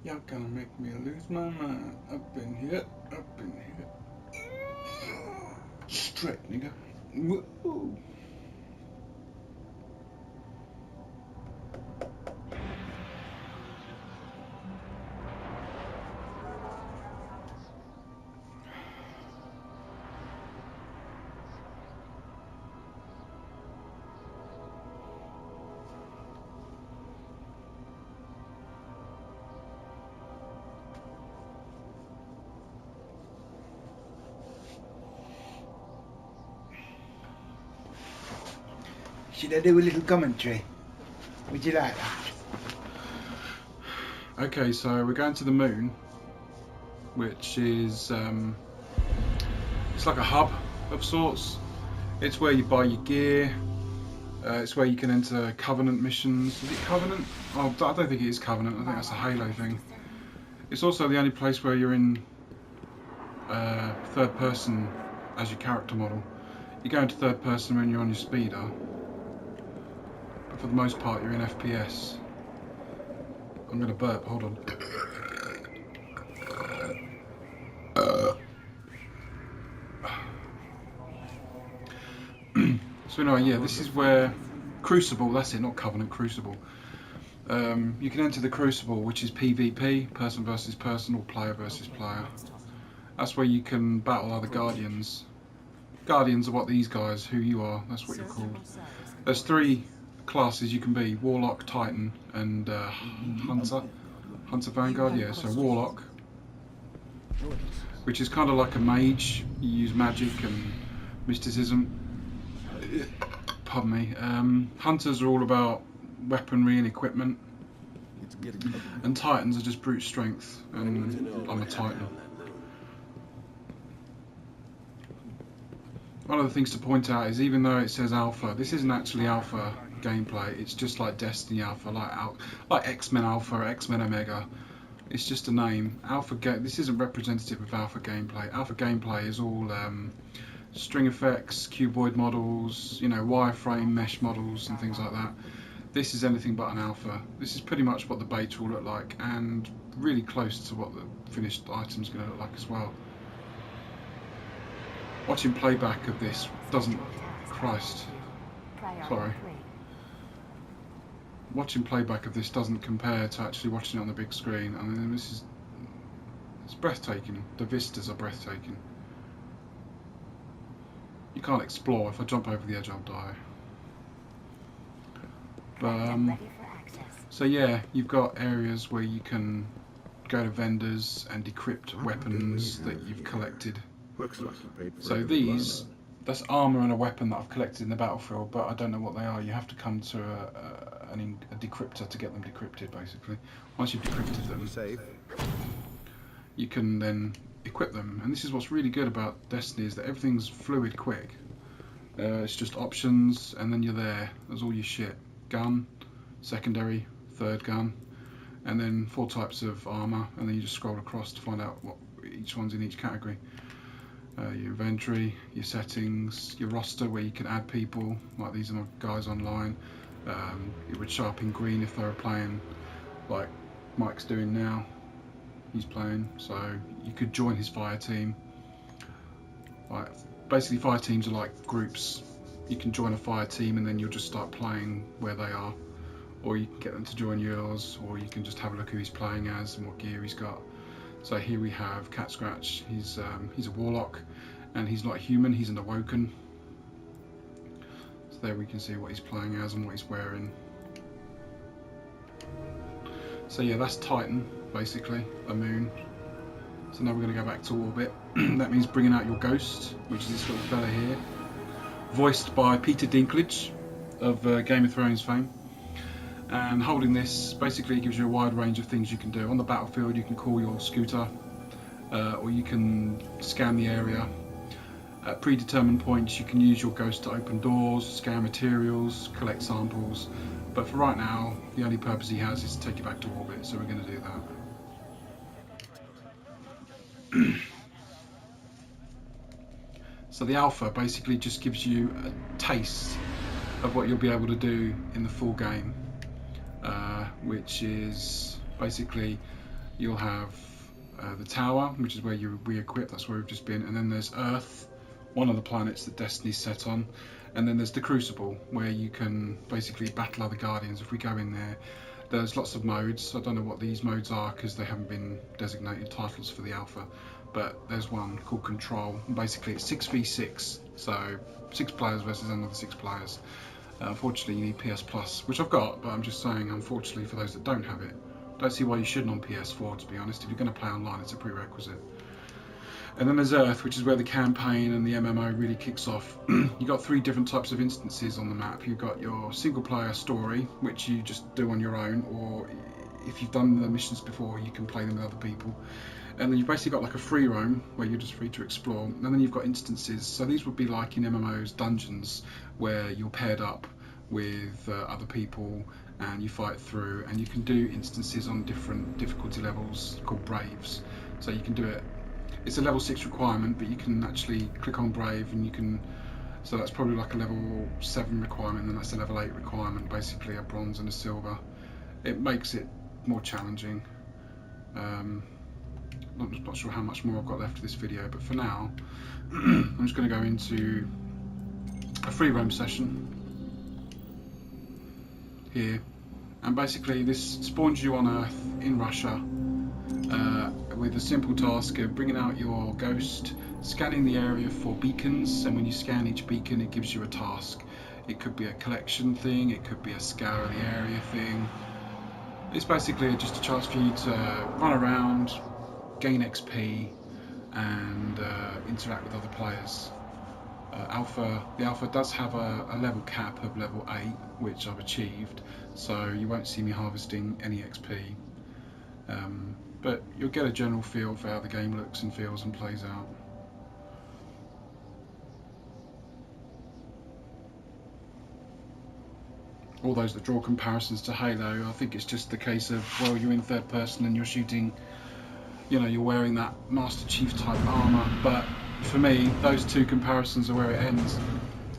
Y'all gonna make me lose my mind. Up in here, up in here. Straight, nigga. Woo. Should I do a little commentary? Would you like that? Okay, so we're going to the moon, which is it's like a hub of sorts. It's where you buy your gear. It's where you can enter Covenant missions. Is it Covenant? Oh, I don't think it is Covenant. I think that's a Halo thing. It's also the only place where you're in third person as your character model. You go into third person when you're on your speeder, but for the most part you're in FPS. I'm gonna burp. Hold on. So anyway, yeah, this is where Crucible. That's it, not Covenant. Crucible. You can enter the Crucible, which is PvP, person versus person, or player versus player. That's where you can battle other Guardians. Guardians are what these guys, who you are, that's what you're called. There's three classes you can be: Warlock, Titan, and Hunter. Hunter Vanguard, yeah, so Warlock, which is kind of like a mage. You use magic and mysticism. Pardon me. Hunters are all about weaponry and equipment. And Titans are just brute strength, and I'm a Titan. One of the things to point out is, even though it says Alpha, this isn't actually Alpha gameplay. It's just like Destiny Alpha, like X-Men Alpha, X-Men Omega. It's just a name. This isn't representative of Alpha gameplay. Alpha gameplay is all string effects, cuboid models, wireframe mesh models and things like that. This is anything but an Alpha. This is pretty much what the beta will look like, and really close to what the finished item's going to look like as well. Watching playback of this doesn't... Christ. Sorry. Watching playback of this doesn't compare to actually watching it on the big screen. I mean, it's breathtaking. The vistas are breathtaking. You can't explore. If I jump over the edge, I'll die. But, so yeah, you've got areas where you can go to vendors and decrypt weapons that you've collected. So these, that's armour and a weapon that I've collected in the battlefield, but I don't know what they are. You have to come to a decryptor to get them decrypted, basically. Once you've decrypted them, you can then equip them. And this is what's really good about Destiny, is that everything's fluid quick. It's just options, and then you're there. There's all your shit. Gun, secondary, third gun, and then 4 types of armour, and then you just scroll across to find out what each one's in each category. Your inventory, your settings, your roster where you can add people, like these are my guys online. It would show up in green if they were playing, like Mike's doing now. He's playing, so you could join his fire team. Like, basically fire teams are like groups. You can join a fire team and then you'll just start playing where they are, or you can get them to join yours, or you can just have a look who he's playing as and what gear he's got. So here we have Cat Scratch. He's a Warlock, and he's not a human, he's an Awoken. So there we can see what he's playing as and what he's wearing. So yeah, that's Titan, basically, a moon. So now we're going to go back to orbit. That means bringing out your ghost, which is this little fella here, voiced by Peter Dinklage of Game of Thrones fame. And holding this basically gives you a wide range of things you can do. On the battlefield you can call your scooter, or you can scan the area. At predetermined points you can use your ghost to open doors, scan materials, collect samples, but for right now the only purpose he has is to take you back to orbit, so we're going to do that. So the alpha basically just gives you a taste of what you'll be able to do in the full game. Which is basically you'll have the tower, which is where you re-equip, that's where we've just been, and then there's Earth, one of the planets that Destiny's set on, and then there's the Crucible, where you can basically battle other Guardians. If we go in there, there's lots of modes. I don't know what these modes are because they haven't been designated titles for the alpha, but there's one called Control. Basically it's 6v6, so 6 players versus another 6 players. Unfortunately you need PS Plus, which I've got, but I'm just saying unfortunately for those that don't have it. Don't see why you shouldn't on PS4, to be honest. If you're going to play online, it's a prerequisite. And then there's Earth, which is where the campaign and the MMO really kicks off. You've got 3 different types of instances on the map. You've got your single player story, which you just do on your own, or if you've done the missions before, you can play them with other people. And then you've basically got like a free roam, where you're just free to explore. And then you've got instances. So these would be like in MMOs, dungeons, where you're paired up with other people and you fight through, and you can do instances on different difficulty levels called Braves. So you can do it. It's a level 6 requirement, but you can actually click on Brave and you can, so that's probably like a level 7 requirement, and that's a level 8 requirement, basically a bronze and a silver. It makes it more challenging. I'm not sure how much more I've got left of this video, but for now I'm just going to go into a free roam session here, and basically this spawns you on Earth in Russia with a simple task of bringing out your ghost, scanning the area for beacons, and when you scan each beacon it gives you a task. It could be a collection thing, it could be a scour of the area thing. It's basically just a chance for you to run around, gain XP and interact with other players. The alpha does have a level cap of level 8, which I've achieved, so you won't see me harvesting any XP. But you'll get a general feel for how the game looks and feels and plays out. All those that draw comparisons to Halo, I think it's just the case of, well, you're in third person and you're shooting, you know, you're wearing that Master Chief type armour, but for me, those two comparisons are where it ends.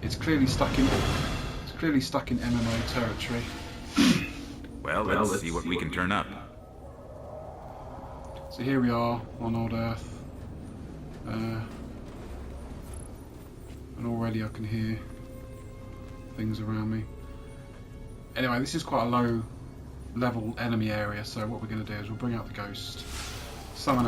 It's clearly stuck in MMO territory. Well, let's see what we can turn up. So here we are on old Earth, and already I can hear things around me. Anyway, this is quite a low level enemy area, so what we're going to do is we'll bring out the ghost, summon